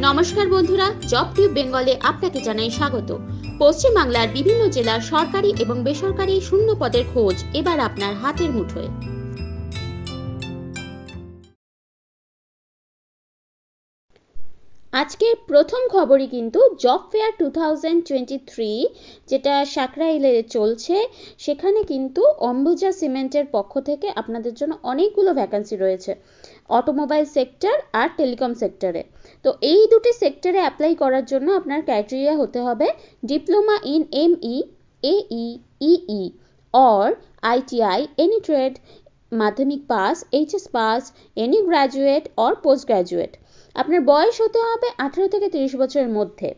নমস্কার বন্ধুরা, job tube বেঙ্গলে আপনাকে জানাই স্বাগত। পশ্চিমবাংলার বিভিন্ন জেলার সরকারি এবং বেসরকারি শূন্য পদের খোঁজ এবার আপনার হাতের মুঠোয়। আজকের প্রথম খবরই কিন্তু জব ফেয়ার 2023 যেটা সাকরাইলে চলছে, সেখানে কিন্তু অম্বুজা সিমেন্টের পক্ষ থেকে আপনাদের জন্য অনেকগুলো ভ্যাকান্সি রয়েছে অটোমোবাইল সেক্টর আর টেলিকম সেক্টরে। তো এই দুটি সেক্টরে অ্যাপ্লাই করার জন্য আপনার ক্রাইটেরিয়া হতে হবে diploma in ME, AE, EE or ITI, any trade, মাধ্যমিক pass, HS pass, any graduate or post graduate. আপনার বয়স হতে হবে 18 থেকে 30 বছরের মধ্যে।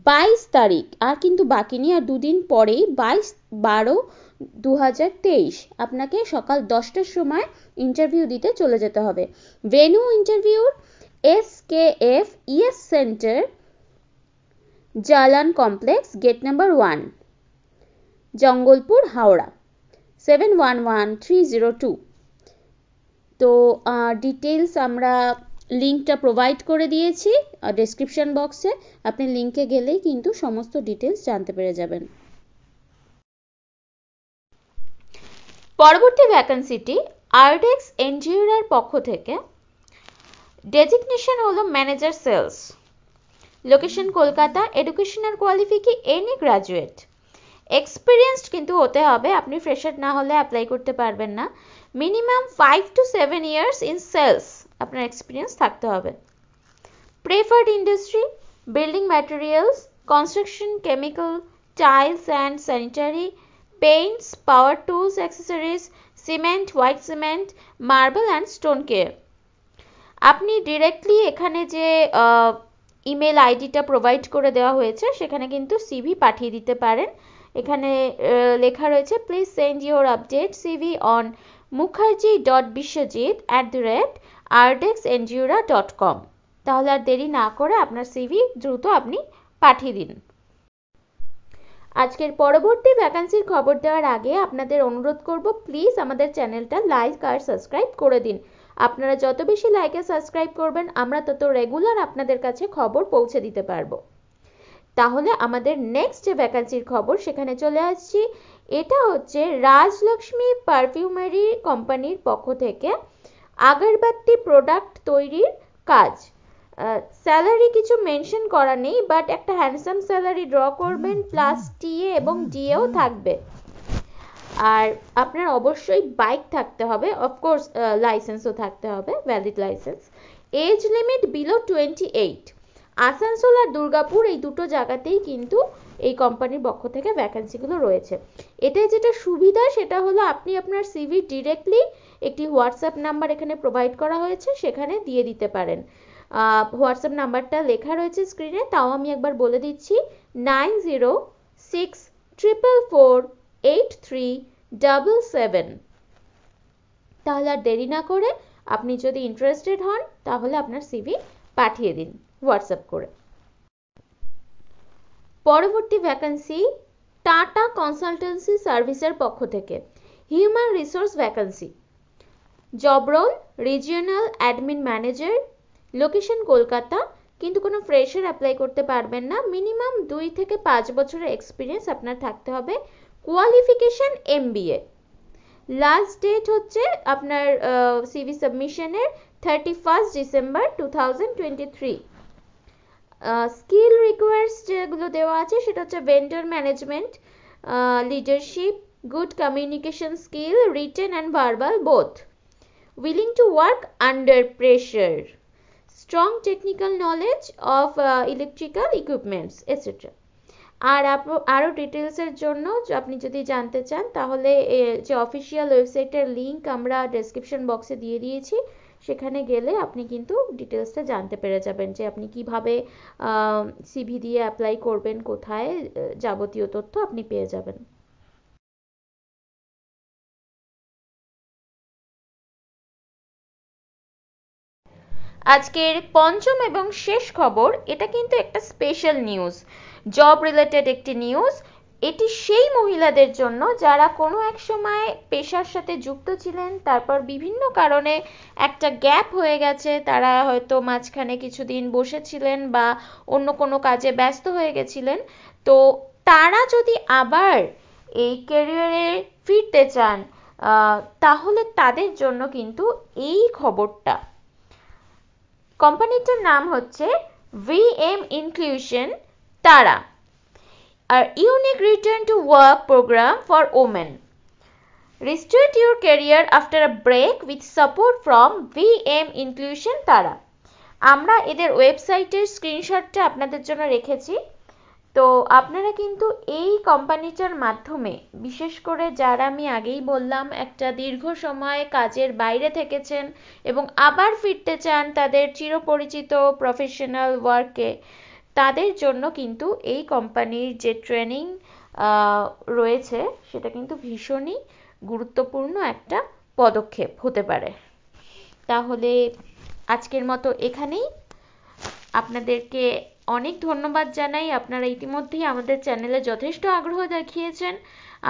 22 তারিখ আর কিন্তু বাকি নেই, আর দুদিন পরেই 22/12/2023 আপনাকে সকাল 10টার সময় ইন্টারভিউ দিতে চলে যেতে হবে। ভেন্যু ইন্টারভিউর SKF ES centre, Jalan complex, gate number 1, Jangalpur, Howrah 711302। তো ডিটেলস আমরা লিঙ্কটা প্রোভাইড করে দিয়েছি ডেসক্রিপশন বক্সে, আপনি লিঙ্কে গেলেই কিন্তু সমস্ত ডিটেলস জানতে পেরে যাবেন। পরবর্তী ভ্যাকান্সিটি আরডেক্স এনজিওর পক্ষ থেকে। ডেজিগনেশন হলো manager sales, location Kolkata, educational qualification any graduate, experienced কিন্তু হতে হবে, আপনি ফ্রেশার না হলে অ্যাপ্লাই করতে পারবেন না। Minimum 5 to 7 years in sales আপনার এক্সপিরিয়েন্স থাকতে হবে। Preferred industry building materials, construction, chemical, tiles and sanitary, paints, power tools, accessories, cement, white cement, marble and stone care. আপনি ডিরেক্টলি এখানে যে ইমেল আইডিটা প্রোভাইড করে দেওয়া হয়েছে সেখানে কিন্তু সিভি পাঠিয়ে দিতে পারেন। এখানে লেখা রয়েছে please send your update CV on mukherjee.biswajit@ardexendura.com। তাহলে আর দেরি না করে আপনার সিভি দ্রুত আপনি পাঠিয়ে দিন। আজকের পরবর্তী ভ্যাকান্সির খবর দেওয়ার আগে আপনাদের অনুরোধ করব, প্লিজ আমাদের চ্যানেলটা লাইক আর সাবস্ক্রাইব করে দিন। আপনারা যত বেশি লাইক আর সাবস্ক্রাইব করবেন আমরা তত রেগুলার আপনাদের কাছে খবর পৌঁছে দিতে পারবো। তাহলে আমাদের নেক্সট যে ভ্যাকান্সির খবর সেখানে চলে আসছি। এটা হচ্ছে রাজলক্ষ্মী পারফিউমারি কোম্পানির পক্ষ থেকে আগরবাতি প্রোডাক্ট তৈরির কাজ। স্যালারি কিছু মেনশন করা নেই, বাট একটা হ্যান্ডসাম স্যালারি ড্র করবেন, প্লাস টিএ এবং ডিএও থাকবে। আর আপনার অবশ্যই বাইক থাকতে হবে, অফকোর্স লাইসেন্সও থাকতে হবে, valid licence. Age limit below 28। Asansol আর দুর্গাপুর এই দুটো জায়গাতেই কিন্তু এই কোম্পানির পক্ষ থেকে ভ্যাকান্সিগুলো রয়েছে। এটাই যেটা সুবিধা সেটা হলো আপনি আপনার সিভি ডিরেক্টলি একটি হোয়াটসঅ্যাপ নাম্বার এখানে প্রোভাইড করা হয়েছে সেখানে দিয়ে দিতে পারেন। হোয়াটসঅ্যাপ নাম্বারটা লেখা রয়েছে স্ক্রিনে, তাও আমি একবার বলে দিচ্ছি 9064448377। তাহলে আর দেরি না করে আপনি যদি ইন্টারেস্টেড হন তাহলে আপনার সিভি পাঠিয়ে দিন হোয়াটসঅ্যাপ করে। পরবর্তী ভ্যাকান্সি টাটা কনসালটেন্সি সার্ভিসের পক্ষ থেকে human resource vacancy. Job role regional admin manager, location Kolkata, কিন্তু কোনো ফ্রেশার অ্যাপ্লাই করতে পারবেন না। মিনিমাম 2 থেকে 5 বছরের এক্সপিরিয়েন্স আপনার থাকতে হবে, কোয়ালিফিকেশন MBA। লাস্ট ডেট হচ্ছে আপনার সিভি সাবমিশনের 31 ডিসেম্বর 2023। স্কিল রিকোয়ার্স যেগুলো দেওয়া আছে সেটা হচ্ছে vendor management, leadership, good communication skill, written and verbal both, willing to work under pressure, strong technical knowledge of electrical equipments etcetera. আর আরও ডিটেলসের জন্য আপনি যদি জানতে চান তাহলে যে অফিসিয়াল ওয়েবসাইটের লিঙ্ক আমরা ডেসক্রিপশন বক্সে দিয়ে দিয়েছি, সেখানে গেলে আপনি কিন্তু ডিটেলসটা জানতে পেরে যাবেন যে আপনি কিভাবে সিভি দিয়ে অ্যাপ্লাই করবেন, কোথায়, যাবতীয় তথ্য আপনি পেয়ে যাবেন। আজকের পঞ্চম এবং শেষ খবর, এটা কিন্তু একটা স্পেশাল নিউজ, জব রিলেটেড একটি নিউজ। এটি সেই মহিলাদের জন্য যারা কোনো এক সময় পেশার সাথে যুক্ত ছিলেন, তারপর বিভিন্ন কারণে একটা গ্যাপ হয়ে গেছে, তারা হয়তো মাঝখানে কিছুদিন বসেছিলেন বা অন্য কোনো কাজে ব্যস্ত হয়ে গেছিলেন। তো তারা যদি আবার এই ক্যারিয়ারে ফিরতে চান, তাহলে তাদের জন্য কিন্তু এই খবরটা। কোম্পানিটার নাম হচ্ছে VM Inclusion তারা, a unique return to work program for women. Restart your career after a break with support from VM Inclusion তারা। আমরা এদের ওয়েবসাইটের স্ক্রিনশটটা আপনাদের জন্য রেখেছি। তো আপনারা কিন্তু এই কোম্পানিটার মাধ্যমে, বিশেষ করে যারা আমি আগেই বললাম একটা দীর্ঘ সময় কাজের বাইরে থেকেছেন এবং আবার ফিরতে চান তাদের চিরপরিচিত প্রফেশনাল ওয়ার্কে, তাদের জন্য কিন্তু এই কোম্পানির যে ট্রেনিং রয়েছে সেটা কিন্তু ভীষণই গুরুত্বপূর্ণ একটা পদক্ষেপ হতে পারে। তাহলে আজকের মতো এখানেই। আপনাদেরকে অনেক ধন্যবাদ জানাই, আপনারা ইতিমধ্যেই আমাদের চ্যানেলে যথেষ্ট আগ্রহ দেখিয়েছেন।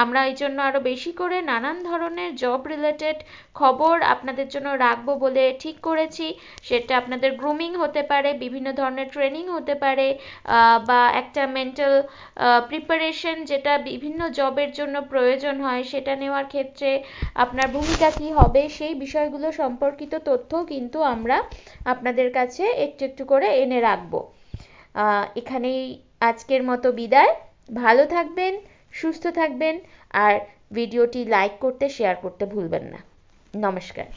আমরা এই জন্য আরও বেশি করে নানান ধরনের জব রিলেটেড খবর আপনাদের জন্য রাখবো বলে ঠিক করেছি। সেটা আপনাদের গ্রুমিং হতে পারে, বিভিন্ন ধরনের ট্রেনিং হতে পারে, বা একটা মেন্টাল প্রিপারেশন যেটা বিভিন্ন জবের জন্য প্রয়োজন হয় সেটা নেওয়ার ক্ষেত্রে আপনার ভূমিকা কী হবে, সেই বিষয়গুলো সম্পর্কিত তথ্যও কিন্তু আমরা আপনাদের কাছে একটু একটু করে এনে রাখবো। এখানেই আজকের মতো বিদায়। ভালো থাকবেন, সুস্থ থাকবেন, আর ভিডিওটি লাইক করতে, শেয়ার করতে ভুলবেন না। নমস্কার।